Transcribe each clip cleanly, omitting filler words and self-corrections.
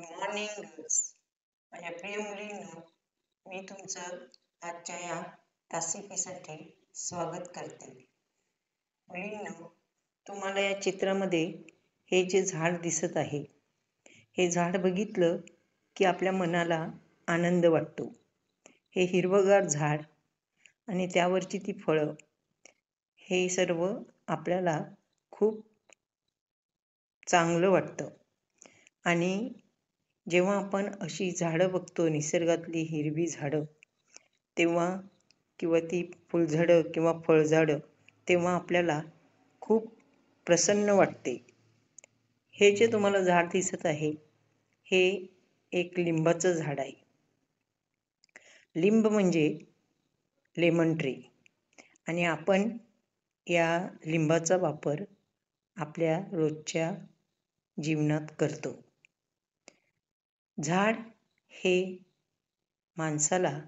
Good morning girls. माझ्या प्रिय मुलींनो, मी तुमचं आजच्या या तासिकेसाठी स्वागत करते. मुलींनो, तुम्हाला या चित्रामध्ये हे जे झाड दिसत आहे, हे झाड बघितलं की आपल्या मनाला आनंद वाटतो. हे हिरवगार झाड आणि त्यावरची ती फळं, हे सर्व आपल्याला खूप चांगलं वाटतं. आणि जेव्हा आपण अशी झाडं बघतो, निसर्गातली हिरवी झाडं, तेव्हा किंवा ती फुलझाडं किंवा फळझाडं, तेव्हा आपल्याला खूप प्रसन्न वाटते. हे जे तुम्हाला झाड दिसत आहे, हे एक लिंबाचं झाड आहे. लिंब म्हणजे लेमन ट्री. आणि आपण या लिंबाचा वापर आपल्या रोजच्या जीवनात करतो. झाड हे माणसाला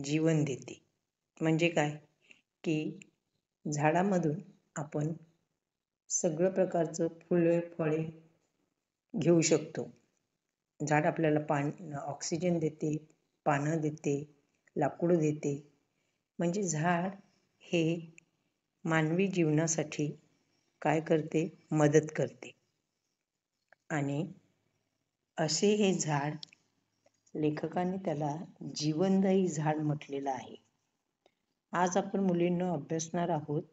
जीवन देते. म्हणजे काय की झाडामधून आपण सगळं प्रकारचं फुले फळे घेऊ शकतो. झाड आपल्याला ऑक्सिजन देते, पानं देते, लाकूड देते. म्हणजे झाड हे मानवी जीवनासाठी काय करते, मदत करते. आणि असे हे झाड, लेखकाने त्याला जीवनदायी झाड म्हटलेलं आहे. आज आपण मुलींना अभ्यासणार आहोत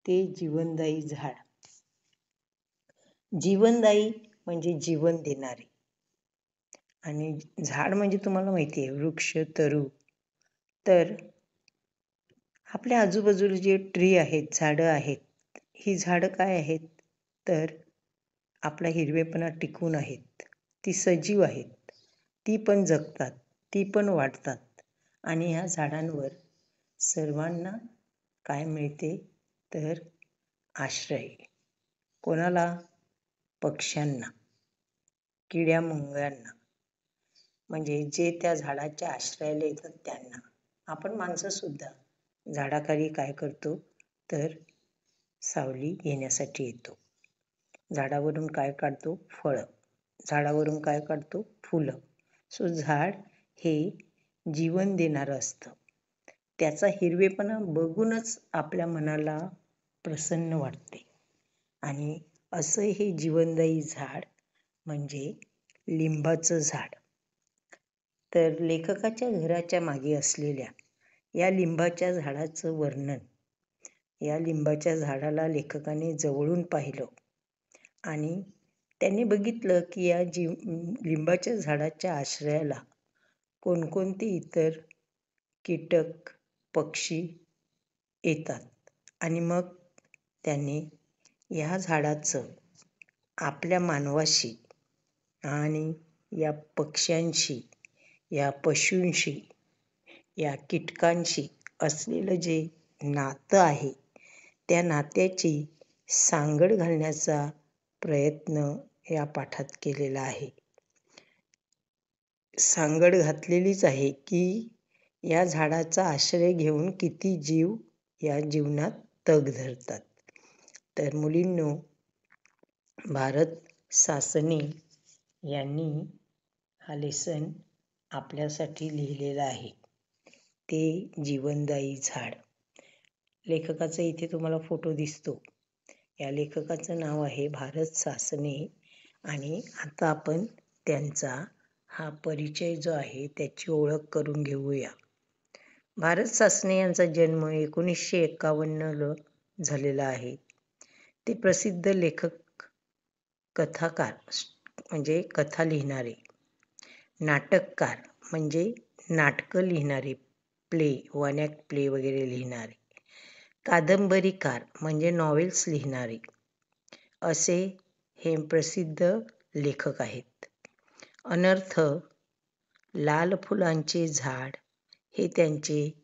ते जीवनदायी झाड. जीवनदायी म्हणजे जीवन देणारे. आणि झाड म्हणजे तुम्हाला माहिती आहे, वृक्ष, तरू. तर आपल्या आजूबाजूला जे ट्री आहेत, झाडं आहेत, ही झाडं काय आहेत, तर आपला हिरवेपणा टिकून आहेत. ती सजीव आहेत, ती पण जगतात, ती पण वाढतात. आणि ह्या झाडांवर सर्वांना काय मिळते, तर आश्रय. कोणाला? पक्ष्यांना, किड्या-मुंग्यांना. म्हणजे जे त्या झाडाच्या आश्रयाला येतात त्यांना. आपण माणसं सुद्धा झाडाखाली काय करतो, तर सावली घेण्यासाठी येतो. झाडावरून काय काढतो? फळं. झाडावरून काय काढतो? फुलं. सो झाड हे जीवन देणारं असतं. त्याचा हिरवेपणा बघूनच आपल्या मनाला प्रसन्न वाटते. आणि असं हे जीवनदायी झाड म्हणजे लिंबाचं झाड. तर लेखकाच्या घराच्या मागे असलेल्या या लिंबाच्या झाडाचं वर्णन, या लिंबाच्या झाडाला लेखकाने जवळून पाहिलं आणि त्यांनी बघितलं की या लिंबाच्या झाडाच्या आश्रयाला कोणकोणते इतर कीटक, पक्षी येतात. आणि मग त्यांनी या झाडाचं आपल्या मानवाशी आणि या पक्ष्यांशी, या पशूंशी, या कीटकांशी असलेलं जे नातं आहे, त्या नात्याची सांगड घालण्याचा प्रयत्न या पाठात केलेला आहे. सांगड घातलेलीच आहे की या झाडाचा आश्रय घेऊन किती जीव या जीवनात तग धरतात. तर मुलींनो, भारत सासने यांनी हा लेसन आपल्यासाठी लिहिलेला आहे, ते जीवनदायी झाड. लेखकाचा इथे तुम्हाला फोटो दिसतो. या लेखकाचं नाव आहे भारत सासने. आणि आता आपण त्यांचा हा परिचय जो आहे त्याची ओळख करून घेऊया. भारत सासने यांचा जन्म 1951ला झालेला आहे. ते प्रसिद्ध लेखक, कथाकार म्हणजे कथा लिहिणारे, नाटककार म्हणजे नाटकं लिहिणारे, वन ॲक्ट प्ले वगैरे लिहिणारे, कादंबरीकार म्हणजे नॉवेल्स लिहिणारे, असे हे प्रसिद्ध लेखक आहेत. अनर्थ, लाल फुलांचे झाड हे त्यांचे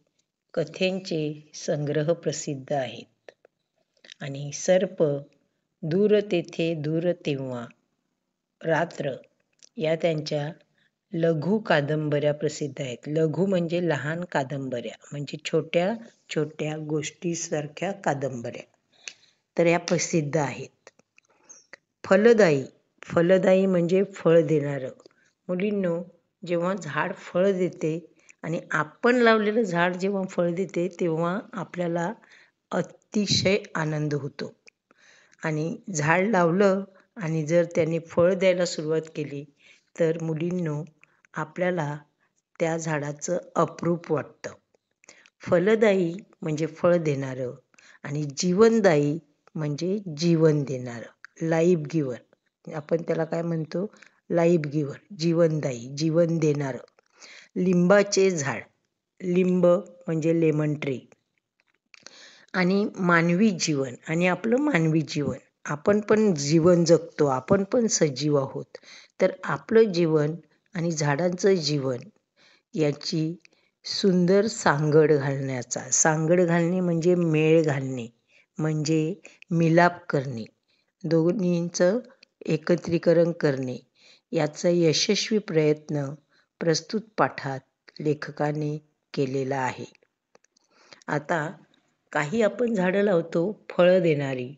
कथेंचे संग्रह प्रसिद्ध आहेत. आणि सर्प, दूर तेथे दूर तेव्हा, रात्र या त्यांच्या लघु कादंबऱ्या प्रसिद्ध आहेत. लघु म्हणजे लहान कादंबऱ्या, म्हणजे छोट्या छोट्या गोष्टीसारख्या कादंबऱ्या, तर या प्रसिद्ध आहेत. फलदायी फलदायी म्हणजे फळ देणारं. मुलींनो, जेव्हा झाड फळ देते आणि आपण लावलेलं झाड जेव्हा फळ देते तेव्हा आपल्याला अतिशय आनंद होतो. आणि झाड लावलं आणि जर त्याने फळ द्यायला सुरुवात केली तर मुलींनो, आपल्याला त्या झाडाचं अप्रूप वाटतं. फलदायी म्हणजे फळ देणारं आणि जीवनदायी म्हणजे जीवन देणारं, लाईफ गिव्हर. आपण त्याला काय म्हणतो? लाईफ गिव्हर, जीवनदायी, जीवन देणारं. लिंबाचे झाड, लिंब म्हणजे लेमन ट्री. आणि मानवी जीवन आणि आपलं मानवी जीवन, आपण पण जीवन जगतो, आपण पण सजीव आहोत. तर आपलं जीवन आणि झाडांचं जीवन याची सुंदर सांगड घालणे म्हणजे मेळ घालणे, म्हणजे मिलाप करणे, दोन्हींचं एकत्रीकरण करणे, याचा यशस्वी प्रयत्न प्रस्तुत पाठात लेखकाने केलेला आहे. आता काही आपण झाडं लावतो फळं देणारी,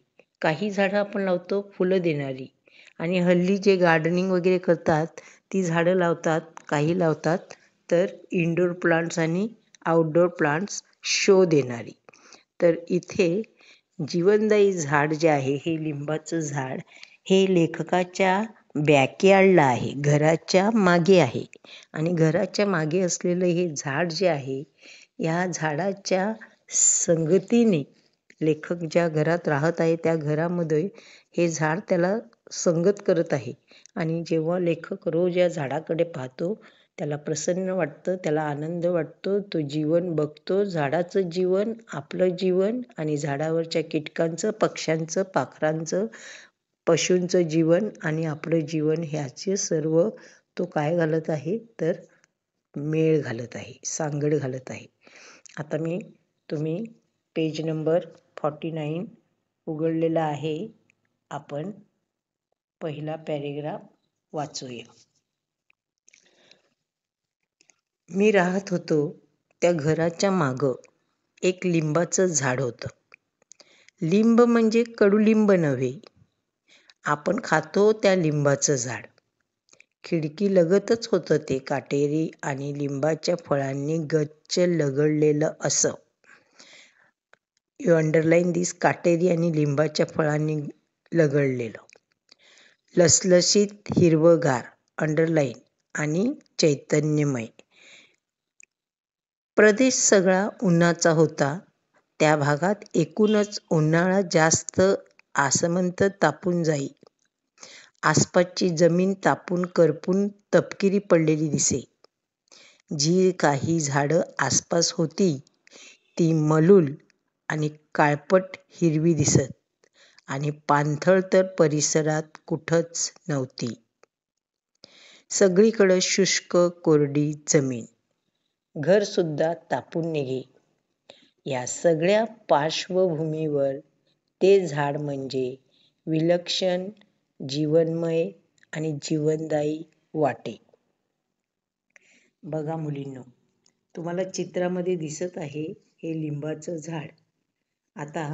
काही झाडं आपण लावतो फुलं देणारी, आणि हल्ली जे गार्डनिंग वगैरे करतात ती झाडं लावतात, काही लावतात तर इनडोअर प्लांट्स आणि आउटडोअर प्लांट्स शो देणारी. तर इथे जीवनदायी झाड जे आहे, हे लिंबाचं झाड, हे लेखकाच्या बॅकयार्डला आहे, घराच्या मागे आहे. आणि घराच्या मागे असलेलं हे झाड जे आहे, या झाडाच्या संगतीने लेखक ज्या घरात राहत आहे त्या घरामध्ये हे झाड त्याला संगत करत आहे. आणि जेव्हा लेखक रोज या झाडाकडे पाहतो त्याला प्रसन्न वाटतं, त्याला आनंद वाटतो, तो जीवन बघतो, झाडाचं जीवन, आपलं जीवन आणि झाडावरच्या कीटकांचं, पक्ष्यांचं, पाखरांचं, पशूंचं जीवन आणि आपलं जीवन, ह्याचे सर्व तो काय घालत आहे तर मेळ घालत आहे, सांगड घालत आहे. आता तुम्ही पेज नंबर 49 उघडलेला आहे. आपण पहिला पॅरेग्राफ वाचूया. मी राहत होतो त्या घराच्या मागं एक लिंबाचं झाड होतं. लिंब म्हणजे कडुलिंब नव्हे, आपण खातो त्या लिंबाचं झाड. खिडकी लगतच होतं ते काटेरी आणि लिंबाच्या फळांनी गच्च लगडलेलं असं. यू अंडरलाईन दिस, काटेरी आणि लिंबाच्या फळांनी लगडलेलं. लसलशीत हिरवंगार, अंडरलाईन, आणि चैतन्यमय. प्रदेश सगळा उन्हाचा होता. त्या भागात एकूणच उन्हाळा जास्त आसमंत तापून जाई. आसपासची जमीन तापून करपून तपकिरी पडलेली दिसे. जी काही झाडं आसपास होती ती मलूल आणि काळपट हिरवी दिसत, आणि पाणथळ तर परिसरात कुठंच नव्हती. सगळीकडं शुष्क कोरडी जमीन, घर सुद्धा तापून निघे. या सगळ्या पार्श्वभूमीवर ते झाड म्हणजे विलक्षण, जीवनमय आणि जीवनदायी वाटे. बघा मुलींनो, तुम्हाला चित्रामध्ये दिसत आहे हे लिंबाचं झाड. आता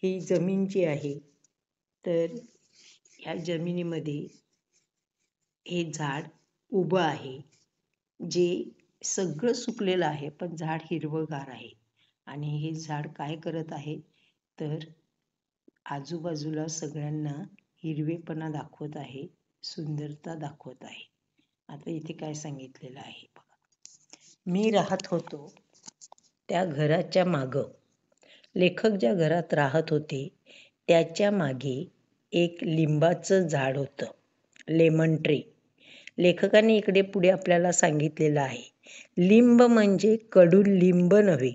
ही जमीन जी आहे तर ह्या जमिनीमध्ये हे झाड उभं आहे, जे सगळं सुकलेलं आहे पण झाड हिरवंगार आहे. आणि हे झाड काय करत आहे तर आजूबाजूला सगळ्यांना हिरवेपणा दाखवत आहे, सुंदरता दाखवत आहे. आता इथे काय सांगितलेलं आहे बघा. मी राहत होतो त्या घराच्या मागं, लेखक ज्या घरात राहत होते त्याच्या मागे एक लिंबाचं झाड होतं, लेमन ट्री. लेखकाने इकडे पुढे आपल्याला सांगितलेलं आहे, लिंब म्हणजे कडुलिंब नव्हे.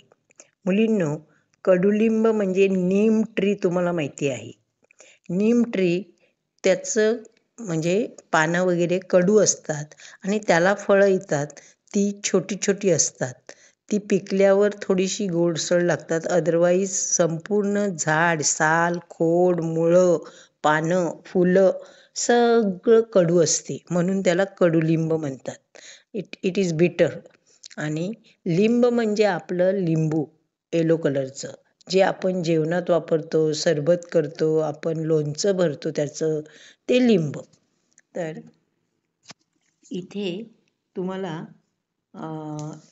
मुलींनो, कडुलिंब म्हणजे नीम ट्री तुम्हाला माहिती आहे. नीम ट्री, त्याचं म्हणजे पानं वगैरे कडू असतात आणि त्याला फळं येतात, ती छोटी छोटी असतात. ती पिकल्यावर थोडीशी गोडसर लागतात, अदरवाईज संपूर्ण झाड, साल, खोड, मुळं, पानं, फुलं सगळं कडू असते, म्हणून त्याला कडुलिंब म्हणतात. इट इज बिटर. आणि लिंब म्हणजे आपलं लिंबू, येलो कलरचं, जे आपण जेवणात वापरतो, सरबत करतो, आपण लोणचं भरतो त्याचं, ते लिंब. तर इथे तुम्हाला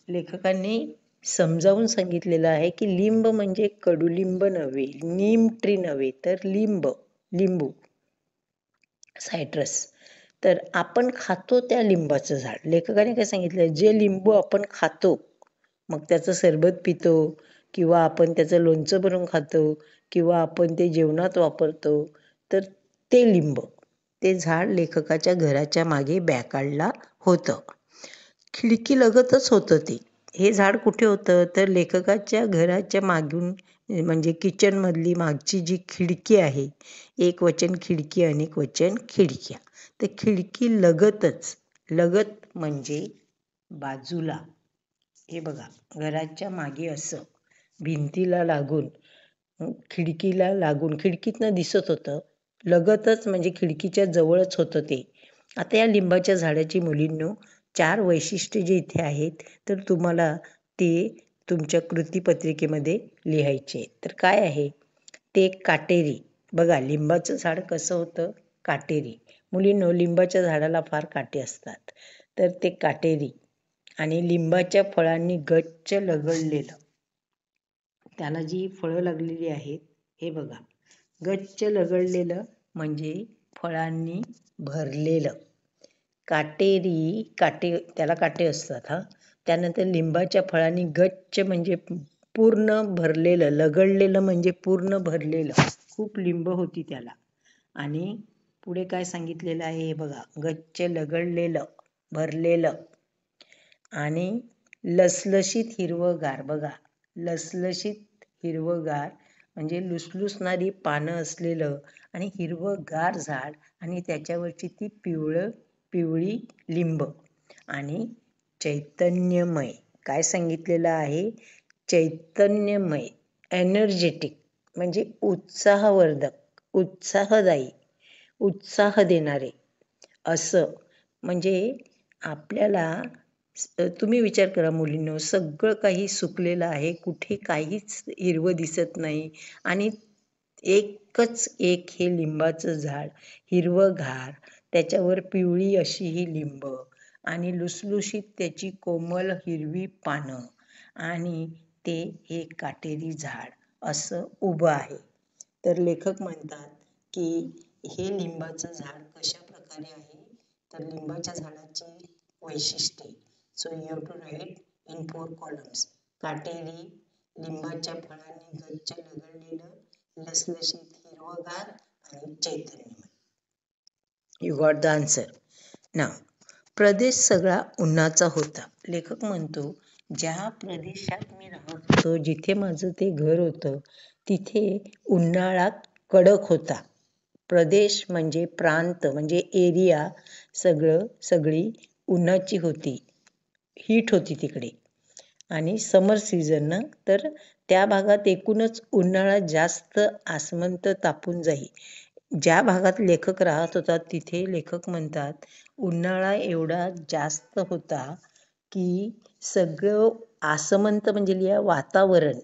लेखकांनी समजावून सांगितलेलं आहे की लिंब म्हणजे कडुलिंब नव्हे, नीम ट्री नव्हे, तर लिंबू, सायट्रस. तर आपण खातो त्या लिंबाचं झाड. लेखकाने काय सांगितलं, जे लिंबू आपण खातो, मग त्याचं सरबत पितो किंवा आपण त्याचं लोणचं बनवून खातो किंवा आपण ते जेवणात वापरतो, तर ते लिंब, ते झाड लेखकाच्या घराच्या मागे बॅकयार्डला होतं. खिडकीलगतच होतं ते. हे झाड कुठे होतं, तर लेखकाच्या घराच्या मागून, म्हणजे किचनमधली मागची जी खिडकी आहे, एक वचन खिडकी, अनेक वचन खिडक्या, तर खिडकी लगतच, लगत म्हणजे बाजूला, हे बघा घराच्या मागे असं भिंतीला लागून, खिडकीला लागून, खिडकीतनं दिसत होतं. लगतच म्हणजे खिडकीच्या जवळच होतं ते. आता या लिंबाच्या झाडाची मुलींनो 4 वैशिष्ट्ये जे इथे आहेत, तर तुम्हाला ते तुमच्या कृतीपत्रिकेमध्ये लिहायचे. तर काय आहे ते? काटेरी. बघा लिंबाचं झाड कसं होतं, काटेरी. मुलींनो लिंबाच्या झाडाला फार काटे असतात, तर ते काटेरी. आणि लिंबाच्या फळांनी गच्च लगडलेलं, त्याला जी फळं लागलेली आहेत, हे बघा गच्च लगडलेलं म्हणजे फळांनी भरलेलं. काटेरी, काटे, त्याला काटे असतात हा. त्यानंतर लिंबाच्या फळांनी गच्च म्हणजे पूर्ण भरलेलं, लगडलेलं म्हणजे पूर्ण भरलेलं, खूप लिंब होती त्याला. आणि पुढे काय सांगितलेलं आहे हे बघा, गच्च लगडलेलं, भरलेलं. आणि लसलशीत हिरवंगार, बघा लसलशीत हिरवंगार म्हणजे लुसलुसणारी पानं असलेलं आणि हिरवंगार झाड, आणि त्याच्यावरची ती पिवळी लिंब. आणि चैतन्यमय, काय सांगितलेलं आहे, चैतन्यमय, एनर्जेटिक म्हणजे उत्साहवर्धक, उत्साहदायी, उत्साह देणारे असं. म्हणजे आपल्याला, तुम्ही विचार करा मुलींनो, सगळं काही सुकलेलं आहे, कुठे काहीच हिरवं दिसत नाही, आणि एकच एक हे लिंबाचं झाड हिरवंगार, त्याच्यावर पिवळी अशी ही लिंब, आणि लुसलुशीत त्याची कोमल हिरवी पानं, आणि ते एक काटेरी झाड असं उभं आहे. तर लेखक म्हणतात की हे लिंबाचं झाड कशा प्रकारे आहे, तर लिंबाच्या झाडाची वैशिष्ट्ये. So you have to write in 4 columns. काटेरी, लिंबाच्या फळांनी गच्च लगडलेलं, लसलशीत हिरवगार, आणि चैतन्यमय. You got the answer. नाव, प्रदेश सगळा उन्हाचा होता. लेखक म्हणतो, ज्या प्रदेशात मी राहत होतो, जिथे माझं ते घर होतं, तिथे उन्हाळा कडक होता. प्रदेश म्हणजे प्रांत, म्हणजे एरिया, सगळी उन्हाची होती, हीट होती तिकडे. आणि समर सीझन तर त्या भागात एकूणच उन्हाळा जास्त आसमंत तापून जाई. ज्या भागात लेखक राहत होता तिथे लेखक म्हणतात उन्हाळा एवढा जास्त होता की सगळं आसमंत म्हणजे लिहा वातावरण,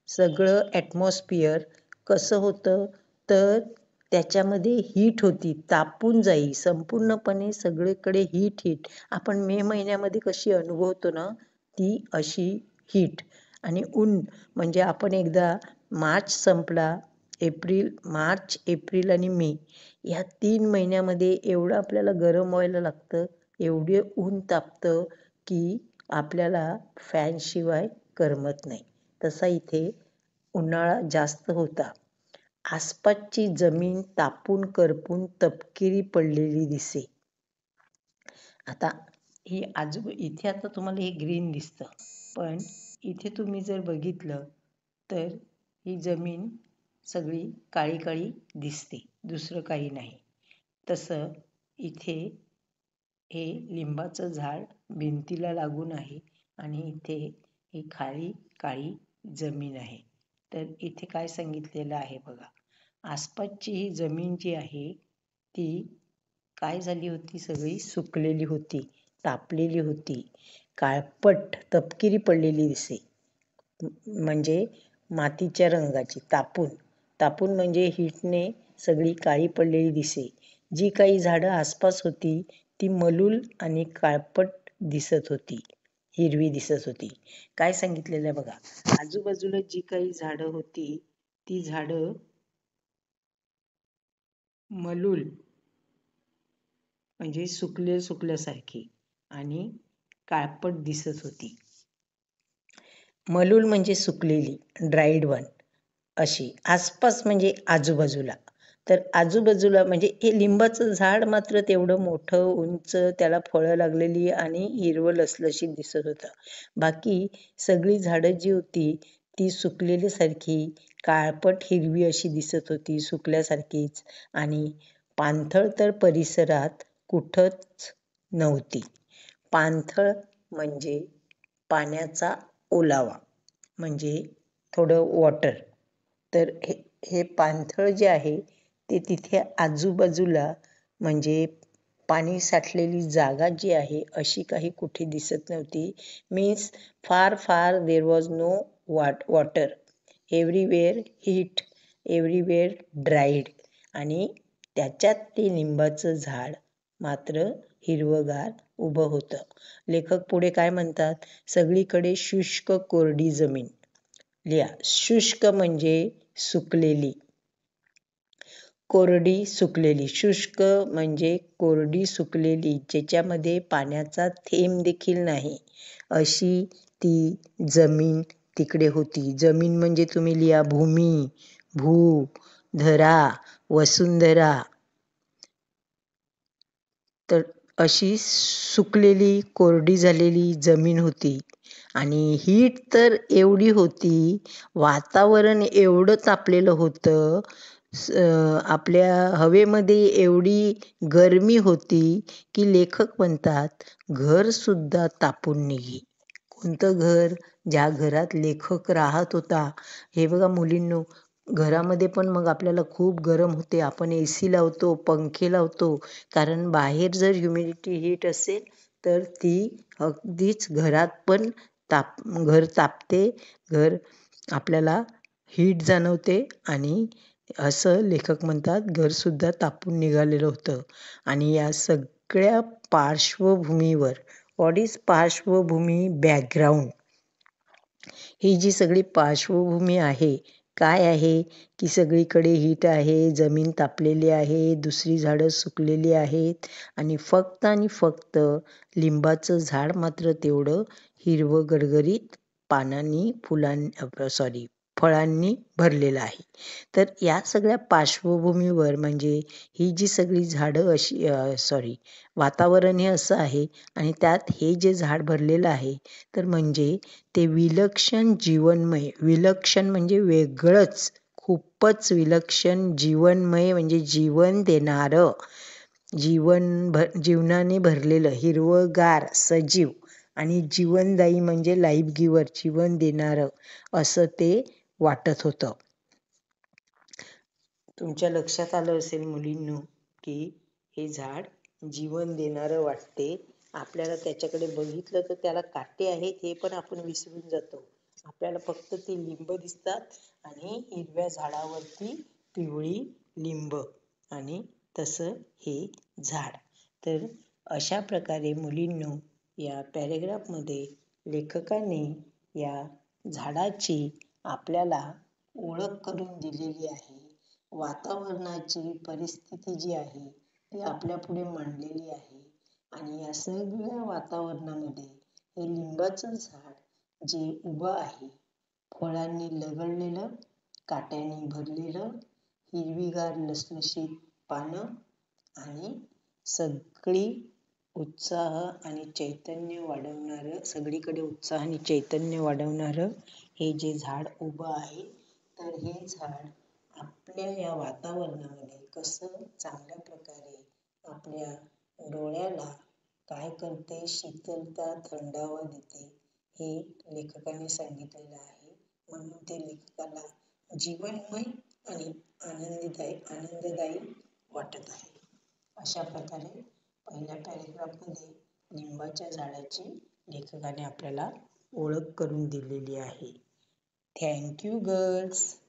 सगळं ॲटमॉस्फिअर कसं होतं, तर त्याच्यामध्ये हीट होती, तापून जाई संपूर्णपणे, सगळीकडे हीट. आपण मे महिन्यामध्ये कशी अनुभवतो ना, ती अशी हीट. आणि ऊन म्हणजे आपण एकदा मार्च संपला, मार्च, एप्रिल आणि मे ह्या 3 महिन्यामध्ये एवढं आपल्याला गरम व्हायला लागतं, एवढे ऊन तापतं की आपल्याला फॅनशिवाय करमत नाही. तसा इथे उन्हाळा जास्त होता. आसपासची जमीन तापून करपून तपकिरी पडलेली दिसे. आता ही इथे आता तुम्हाला हे ग्रीन दिसतं, पण इथे तुम्ही जर बघितलं तर ही जमीन सगळी काळी काळी दिसते, दुसरं काही नाही. तसं इथे हे लिंबाचं झाड भिंतीला लागून आहे, आणि इथे ही काळी काळी जमीन आहे. तर इथे काय सांगितलेलं आहे बघा, आसपासची ही जमीन जी आहे ती काय झाली होती, सगळी सुकलेली होती, तापलेली होती, काळपट तपकिरी पडलेली दिसे. म्हणजे मातीच्या रंगाची, तापून म्हणजे हीटने सगळी काळी पडलेली दिसे. जी काही झाडं आसपास होती ती मलूल आणि काळपट दिसत होती, हिरवी दिसत होती. काय सांगितलेलं आहे बघा, आजूबाजूला जी काही झाडं होती ती झाडं मलूल म्हणजे सुकल्यासारखी आणि काळपट दिसत होती. मलूल म्हणजे सुकलेली, ड्राईड वन अशी. आसपास म्हणजे आजूबाजूला. तर आजूबाजूला म्हणजे हे लिंबाचं झाड मात्र तेवढं मोठं, उंच, त्याला फळं लागलेली आणि हिरवं लसलशीत दिसत होतं. बाकी सगळी झाडं जी होती ती सुकलेल्यासारखी, काळपट हिरवी अशी दिसत होती, सुकल्यासारखीच. आणि पाणथळ तर परिसरात कुठंच नव्हती. पाणथळ म्हणजे पाण्याचा ओलावा, म्हणजे थोडं वॉटर. तर हे पाणथळ जे आहे ते तिथे आजूबाजूला म्हणजे पाणी साठलेली जागा जी आहे अशी काही कुठे दिसत नव्हती. Means far there was no water. Everywhere heat, everywhere dried. आणि त्याच्यात ते लिंबाचं झाड मात्र हिरवंगार उभं होतं. लेखक पुढे काय म्हणतात, सगळीकडे शुष्क कोरडी जमीन. लिहा, शुष्क म्हणजे सुकलेली, कोरडी सुकलेली. शुष्क म्हणजे कोरडी सुकलेली, ज्याच्यामध्ये पाण्याचा थेंब देखील नाही, अशी ती जमीन तिकडे होती. जमीन म्हणजे तुम्ही लिहा, भूमी, भू, धरा, वसुंधरा. तर अशी सुकलेली कोरडी झालेली जमीन होती. आणि हीट तर एवढी होती, वातावरण एवढं तापलेलं होतं, आपल्या हवेमध्ये एवढी गरमी होती की लेखक म्हणतात घरसुद्धा तापून निघे. कोणतं घर? ज्या घरात लेखक राहत होता. हे बघा मुलींनो, घरामध्ये पण मग आपल्याला खूप गरम होते, आपण AC लावतो, पंखे लावतो, कारण बाहेर जर ह्युमिडिटी हीट असेल तर ती अगदीच घरात पण घर तापते, घर आपल्याला हीट जाणवते. आणि असं लेखक म्हणतात घरसुद्धा तापून निघालेलं होतं. आणि या सगळ्या पार्श्वभूमीवर, व्हॉट इज पार्श्वभूमी? बॅकग्राऊंड. ही जी सगळी पार्श्वभूमी आहे, काय आहे की सगळीकडे हीट आहे, जमीन तापलेली आहे, दुसरी झाडं सुकलेली आहेत आणि फक्त लिंबाचं झाड मात्र तेवढं हिरवं गडगडीत पानांनी, फळांनी भरलेलं आहे. तर या सगळ्या पार्श्वभूमीवर म्हणजे ही जी सगळी झाडं अशी वातावरण हे असं आहे आणि त्यात हे जे झाड भरलेलं आहे, तर म्हणजे ते विलक्षण जीवनमय, विलक्षण म्हणजे वेगळंच, खूपच विलक्षण, जीवनमय म्हणजे जीवन देणारं, जीवनाने भरलेलं, हिरवंगार, सजीव, आणि जीवनदायी म्हणजे लाईफ गिवर, जीवन देणारं असं ते वाटत होतं. तुमच्या लक्षात आलं असेल मुलींनो की हे झाड जीवन देणारं वाटते. आपल्याला त्याच्याकडे बघितलं तर त्याला काटे आहेत हे पण आपण विसरून जातो. आपल्याला फक्त ती लिंब दिसतात आणि हिरव्या झाडावरती पिवळी लिंब, आणि तसं हे झाड. तर अशा प्रकारे मुलींनो, या पॅरेग्राफमध्ये लेखकाने या झाडाची आपल्याला ओळख करून दिलेली आहे. वातावरणाची परिस्थिती जी आहे ती आपल्या पुढे मांडलेली आहे. आणि या सगळ्या वातावरणामध्ये हे लिंबाचं झाड जे उभं आहे, फळांनी लगडलेलं, काट्यांनी भरलेलं, हिरवीगार लसलशीत पानं आणि सगळी उत्साह आणि चैतन्य वाढवणारं, सगळीकडे उत्साह आणि चैतन्य वाढवणारं हे जे झाड उभं आहे, तर हे झाड आपल्या या वातावरणामध्ये कसं चांगल्या प्रकारे आपल्या डोळ्याला काय करते, शीतलता, थंडावा देते, हे लेखकाने सांगितलेलं आहे. म्हणून ते लेखकाला जीवनमय आणि आनंददायी वाटत आहे. अशा प्रकारे पहिल्या पॅरेग्राफमध्ये लिंबाच्या झाडाची लेखकाने आपल्याला ओळख करून दिलेली आहे. Thank you girls.